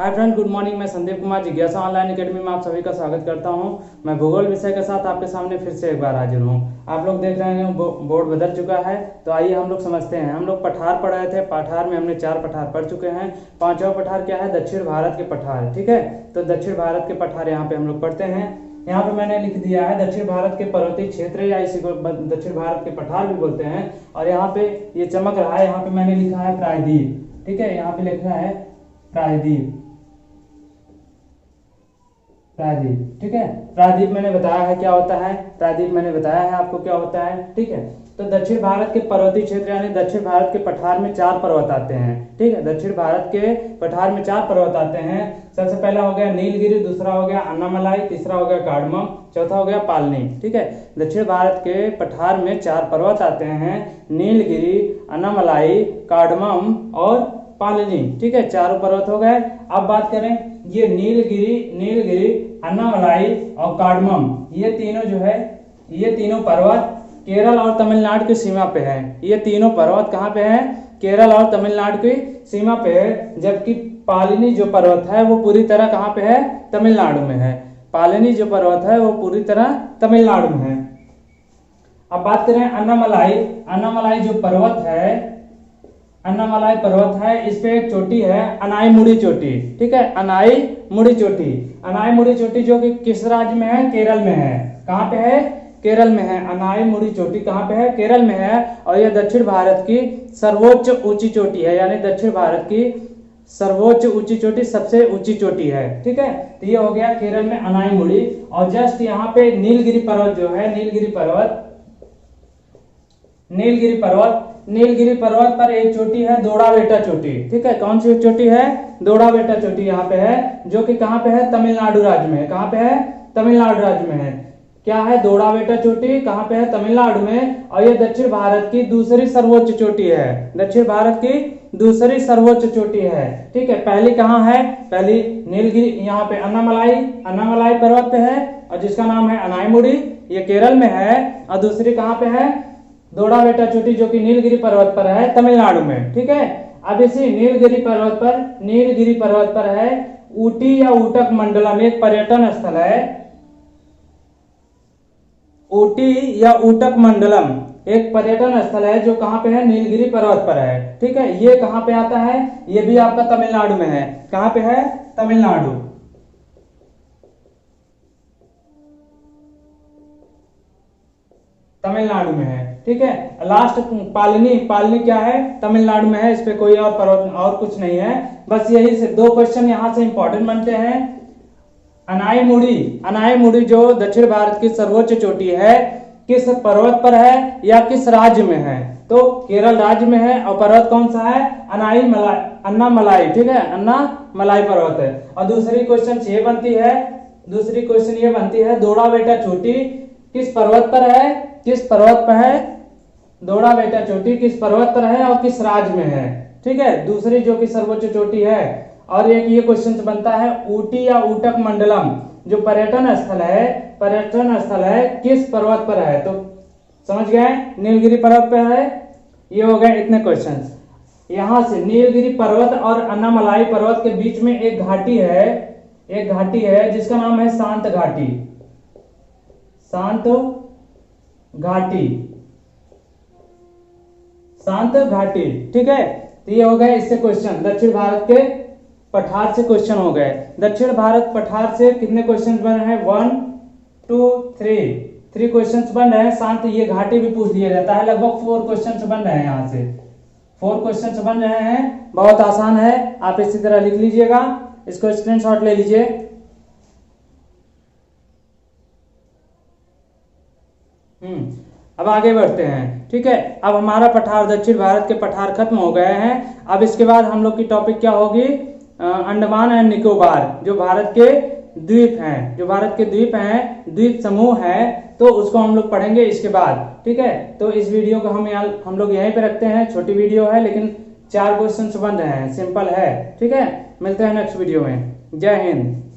Hi friend, good morning. मैं संदीप कुमार जिज्ञासा online academy में आप सभी का स्वागत करता हूं। मैं भूगोल विषय के साथ आपके सामने फिर से एक बार हाजिर हूं। आप लोग देख रहे हैं बोर्ड बदल चुका है, तो आइए हम लोग समझते हैं। हम लोग पठार पढ़ रहे थे। पठार में हमने 4 पठार पढ़ चुके हैं। 5वां पठार क्या है? दक्षिण भारत के पठार। ठीक है, तो दक्षिण भारत के पठार यहाँ पे हम लोग पढ़ते हैं। यहाँ पे मैंने लिख दिया है दक्षिण भारत के पर्वतीय क्षेत्र, या इसी को दक्षिण भारत के पठार भी बोलते हैं। और यहाँ पे ये चमक रहा है, यहाँ पे मैंने लिखा है प्रायद्वीप। ठीक है, यहाँ पे लिखा है प्रायद्वीप। प्रायद्वीप, ठीक है। प्रायद्वीप मैंने बताया है क्या होता है। प्रायद्वीप मैंने बताया है आपको क्या होता है। ठीक है, तो दक्षिण भारत के पर्वतीय क्षेत्र यानी दक्षिण भारत के पठार में 4 पर्वत आते हैं। ठीक है, दक्षिण भारत के पठार में 4 पर्वत आते हैं। सबसे पहला हो गया नीलगिरी, दूसरा हो गया अन्नामलाई, तीसरा हो गया कार्डमम, चौथा हो गया पालनी। ठीक है, दक्षिण भारत के पठार में 4 पर्वत आते हैं, नीलगिरी, अन्नामलाई, कार्डमम और पालनी। ठीक है, 4 पर्वत हो गए। अब बात करें ये नीलगिरी, अन्नामलाई और कार्डमम, ये तीनों जो है, ये तीनों पर्वत केरल और तमिलनाडु की सीमा पे है। ये तीनों पर्वत कहाँ पे है? केरल और तमिलनाडु की सीमा पे है। जबकि पालनी जो पर्वत है वो पूरी तरह कहाँ पे है? तमिलनाडु में है। पालनी जो पर्वत है वो पूरी तरह तमिलनाडु में है। अब बात करें अन्नामलाई जो पर्वत है, अन्नामलाई पर्वत है, इस पे एक चोटी है अनाईमुड़ी चोटी। ठीक है, अनाईमुड़ी चोटी जो कि किस राज्य में है? केरल में है। कहाँ पे है? केरल में है। अनाईमुड़ी चोटी कहाँ पे है? केरल में है। और यह दक्षिण भारत की सर्वोच्च ऊंची चोटी है, यानी दक्षिण भारत की सर्वोच्च ऊंची चोटी, सबसे ऊंची चोटी है। ठीक है, तो ये हो गया केरल में अनाईमुड़ी। और जस्ट यहाँ पे नीलगिरी पर्वत जो है, नीलगिरी पर्वत पर एक चोटी है दोड़ाबेटा चोटी। ठीक है, कौन सी चोटी है? दोड़ाबेटा चोटी यहाँ पे है, जो कि कहाँ पे है? तमिलनाडु राज्य में है। कहाँ पे है? तमिलनाडु राज्य में है। क्या है? दोड़ाबेटा चोटी कहाँ पे है? तमिलनाडु में। और ये दक्षिण भारत की दूसरी सर्वोच्च चोटी है। दक्षिण भारत की दूसरी सर्वोच्च चोटी है। ठीक है, पहली कहाँ है? पहली नीलगिरी, यहाँ पे अन्नामलाई पर्वत पे है, और जिसका नाम है अनाईमुड़ी, ये केरल में है। और दूसरी कहाँ पे है? दोड़ाबेटा चोटी, जो कि नीलगिरी पर्वत पर है, तमिलनाडु में। ठीक है, अब इसी नीलगिरी पर्वत पर है ऊटी या ऊटक मंडलम, एक पर्यटन स्थल है। ऊटी या ऊटक मंडलम एक पर्यटन स्थल है, जो कहाँ पे है? नीलगिरी पर्वत पर है। ठीक है, ये कहाँ पे आता है? ये भी आपका तमिलनाडु में है। कहाँ पे है? तमिलनाडु में है। ठीक है, लास्ट पालनी क्या है? तमिलनाडु में है। इस पे कोई और पर्वत और कुछ नहीं है। बस यही से 2 क्वेश्चन यहां से इंपॉर्टेंट बनते हैं। अनाईमुड़ी जो दक्षिण भारत की सर्वोच्च चोटी है, किस पर्वत पर है या किस राज्य में है? तो केरल राज्य में है। और पर्वत कौन सा है? अन्नामलाई। ठीक है, अन्नामलाई पर्वत है। और दूसरी क्वेश्चन ये बनती है दोड़ाबेटा चोटी किस पर्वत पर है? दोड़ाबेटा चोटी किस पर्वत पर है और किस राज्य में है? ठीक है, दूसरी जो कि सर्वोच्च चोटी है। और एक ये क्वेश्चन बनता है ऊटी या ऊटक मंडलम जो पर्यटन स्थल है किस पर्वत पर है? तो समझ गए, नीलगिरी पर्वत पर है। ये हो गए इतने क्वेश्चंस। यहां से नीलगिरी पर्वत और अन्नामलाई पर्वत के बीच में एक घाटी है जिसका नाम है शांत घाटी। ठीक है, तो ये हो गए इससे क्वेश्चन। दक्षिण भारत के पठार से क्वेश्चन हो गए। दक्षिण भारत पठार से कितने क्वेश्चन बन रहे हैं? 1 2 3 क्वेश्चन बन रहे हैं। शांत ये घाटी भी पूछ लिया जाता है। लगभग 4 क्वेश्चन बन रहे हैं। यहाँ से 4 क्वेश्चन बन रहे हैं। बहुत आसान है, आप इसी तरह लिख लीजिएगा। इसको स्क्रीनशॉट ले लीजिए। अब आगे बढ़ते हैं। ठीक है, अब हमारा पठार, दक्षिण भारत के पठार खत्म हो गए हैं। अब इसके बाद हम लोग की टॉपिक क्या होगी? अंडमान एंड निकोबार, जो भारत के द्वीप समूह हैं, तो उसको हम लोग पढ़ेंगे इसके बाद। ठीक है, तो इस वीडियो को हम लोग यहीं पे रखते हैं। छोटी वीडियो है, लेकिन 4 क्वेश्चन बन रहे हैं, सिंपल है। ठीक है, मिलते हैं नेक्स्ट वीडियो में। जय हिंद।